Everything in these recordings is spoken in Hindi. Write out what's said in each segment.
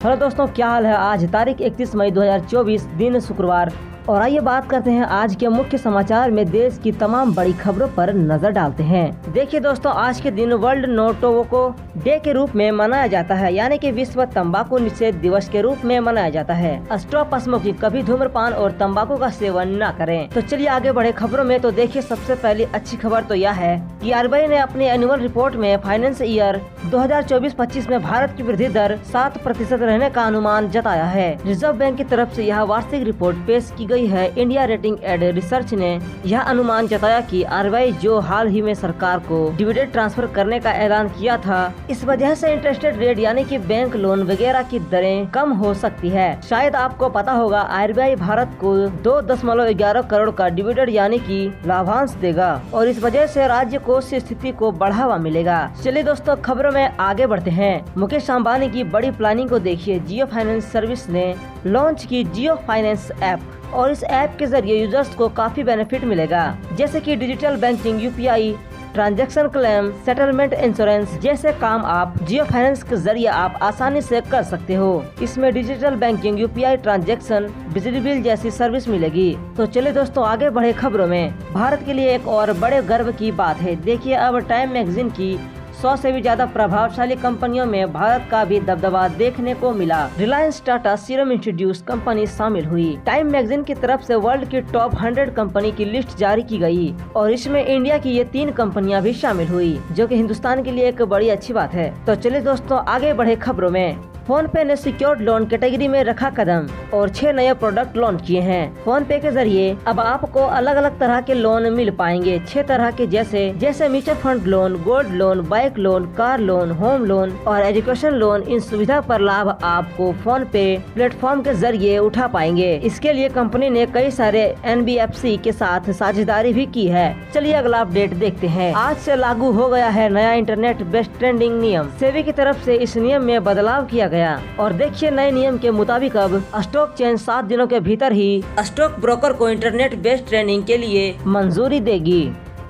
हेलो दोस्तों, क्या हाल है। आज तारीख 31 मई 2024 दिन शुक्रवार, और आइए बात करते हैं आज के मुख्य समाचार में देश की तमाम बड़ी खबरों पर नजर डालते हैं। देखिए दोस्तों, आज के दिन वर्ल्ड नो टोबैको डे के रूप में मनाया जाता है, यानी कि विश्व तंबाकू निषेध दिवस के रूप में मनाया जाता है। स्टॉप स्मोकिंग, कभी धूम्रपान और तंबाकू का सेवन न करें। तो चलिए आगे बढ़े खबरों में। तो देखिए, सबसे पहली अच्छी खबर तो यह है कि आरबीआई ने अपनी एनुअल रिपोर्ट में फाइनेंस ईयर 2024-25 में भारत की वृद्धि दर 7% रहने का अनुमान जताया है। रिजर्व बैंक की तरफ से यह वार्षिक रिपोर्ट पेश की गई है। इंडिया रेटिंग एंड रिसर्च ने यह अनुमान जताया कि आरबीआई जो हाल ही में सरकार को डिविडेंड ट्रांसफर करने का ऐलान किया था, इस वजह से इंटरेस्ट रेट यानी कि बैंक लोन वगैरह की दरें कम हो सकती है। शायद आपको पता होगा, आरबीआई भारत को 2.11 करोड़ का डिविडेंड यानी कि लाभांश देगा, और इस वजह से राज्य कोष की स्थिति को बढ़ावा मिलेगा। चलिए दोस्तों, खबरों में आगे बढ़ते हैं। मुकेश अंबानी की बड़ी प्लानिंग को देखिए। जियो फाइनेंस सर्विस ने लॉन्च की जियो फाइनेंस ऐप, और इस ऐप के जरिए यूजर्स को काफी बेनिफिट मिलेगा, जैसे कि digital banking, UPI, transaction claim, settlement, insurance जैसे काम आप जियो फाइनेंस के जरिए आप आसानी से कर सकते हो। इसमें डिजिटल बैंकिंग, यूपीआई ट्रांजैक्शन, बिजली बिल जैसी सर्विस मिलेगी। तो चलिए दोस्तों, आगे बढ़े खबरों में। भारत के लिए एक और बड़े गर्व की बात है। देखिए, अब टाइम मैगजीन की 100 से भी ज्यादा प्रभावशाली कंपनियों में भारत का भी दबदबा देखने को मिला। Reliance, Tata, serum institute company शामिल हुई। टाइम मैगजीन की तरफ से वर्ल्ड की टॉप 100 कंपनी की लिस्ट जारी की गई, और इसमें इंडिया की ये 3 कंपनियां भी शामिल हुई, जो कि हिंदुस्तान के लिए एक बड़ी अच्छी बात है। तो चलिए दोस्तों, आगे बढ़े खबरों में। फोन पे ने सिक्योर्ड लोन कैटेगरी में रखा कदम, और 6 नए प्रोडक्ट लॉन्च किए हैं। फोन पे के जरिए अब आपको अलग अलग तरह के लोन मिल पाएंगे। 6 तरह के, जैसे mutual fund loan, gold loan, bike loan, car loan, home loan और एजुकेशन लोन। इन सुविधा पर लाभ आपको फोन पे प्लेटफॉर्म के जरिए उठा पाएंगे। इसके लिए कंपनी ने कई सारे NBFC के साथ साझेदारी भी की है। चलिए अगला अपडेट देखते हैं। आज से लागू हो गया है नया इंटरनेट बेस्ड ट्रेडिंग नियम। सेबी की तरफ से इस नियम में बदलाव किया गया, और देखिए, नए नियम के मुताबिक अब स्टॉक चेन 7 दिनों के भीतर ही स्टॉक ब्रोकर को इंटरनेट बेस्ड ट्रेडिंग के लिए मंजूरी देगी।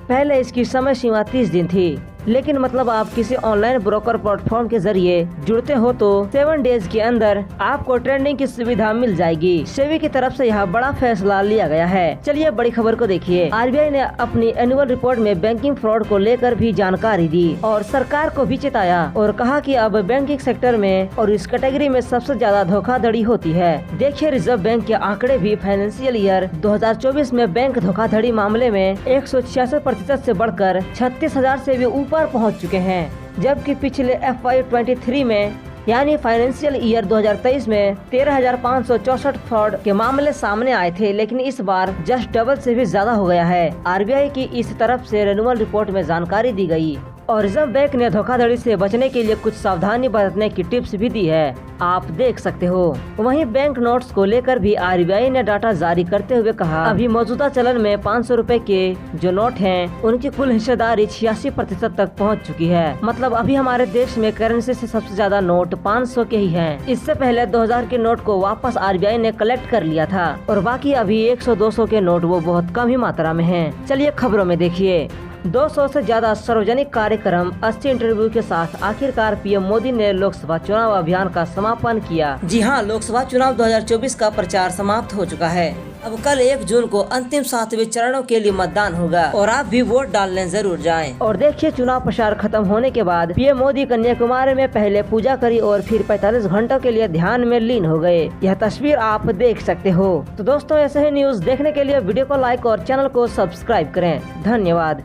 पहले इसकी समय सीमा 30 दिन थी, लेकिन मतलब आप किसी ऑनलाइन ब्रोकर प्लेटफॉर्म के जरिए जुड़ते हो तो 7 डेज के अंदर आपको ट्रेडिंग की सुविधा मिल जाएगी। सेबी की तरफ से यह बड़ा फैसला लिया गया है। चलिए बड़ी खबर को देखिए। आरबीआई ने अपनी एनुअल रिपोर्ट में बैंकिंग फ्रॉड को लेकर भी जानकारी दी, और सरकार को भी चेताया, और कहा कि अब बैंकिंग सेक्टर में और इस कैटेगरी में सबसे ज्यादा धोखाधड़ी होती है। देखिए, रिजर्व बैंक के आंकड़े भी फाइनेंशियल ईयर 2024 में बैंक धोखाधड़ी मामले में 166% से बढ़कर 36,000 से भी ऊपर पहुंच चुके हैं, जबकि पिछले FY23 में यानी फाइनेंशियल ईयर 2023 में 13,564 फ्रॉड के मामले सामने आए थे, लेकिन इस बार जस्ट डबल से भी ज्यादा हो गया है। आरबीआई की इस तरफ से एनुअल रिपोर्ट में जानकारी दी गई, और रिजर्व बैंक ने धोखाधड़ी से बचने के लिए कुछ सावधानी बरतने की टिप्स भी दी है, आप देख सकते हो। वहीं बैंक नोट्स को लेकर भी आरबीआई ने डाटा जारी करते हुए कहा, अभी मौजूदा चलन में 500 रुपए के जो नोट हैं, उनकी कुल हिस्सेदारी 86% तक पहुंच चुकी है। मतलब अभी हमारे देश में करेंसी से सबसे ज्यादा नोट 500 के ही हैं। इससे पहले 2000 के नोट को वापस आरबीआई ने कलेक्ट कर लिया था, और बाकी अभी 100-200 के नोट वो बहुत कम ही मात्रा में हैं। चलिए खबरों में देखिए। 200 से ज्यादा सार्वजनिक कार्यक्रम, 80 इंटरव्यू के साथ आखिरकार पीएम मोदी ने लोकसभा चुनाव अभियान का समापन किया। जी हाँ, लोकसभा चुनाव 2024 का प्रचार समाप्त हो चुका है। अब कल 1 जून को अंतिम 7वें चरणों के लिए मतदान होगा, और आप भी वोट डालने जरूर जाएं। और देखिए, चुनाव प्रचार खत्म होने के बाद पीएम मोदी कन्याकुमारी में पहले पूजा करी, और फिर 45 घंटों के लिए ध्यान में लीन हो गए। यह तस्वीर आप देख सकते हो। तो दोस्तों, ऐसे ही न्यूज देखने के लिए वीडियो को लाइक और चैनल को सब्सक्राइब करें। धन्यवाद।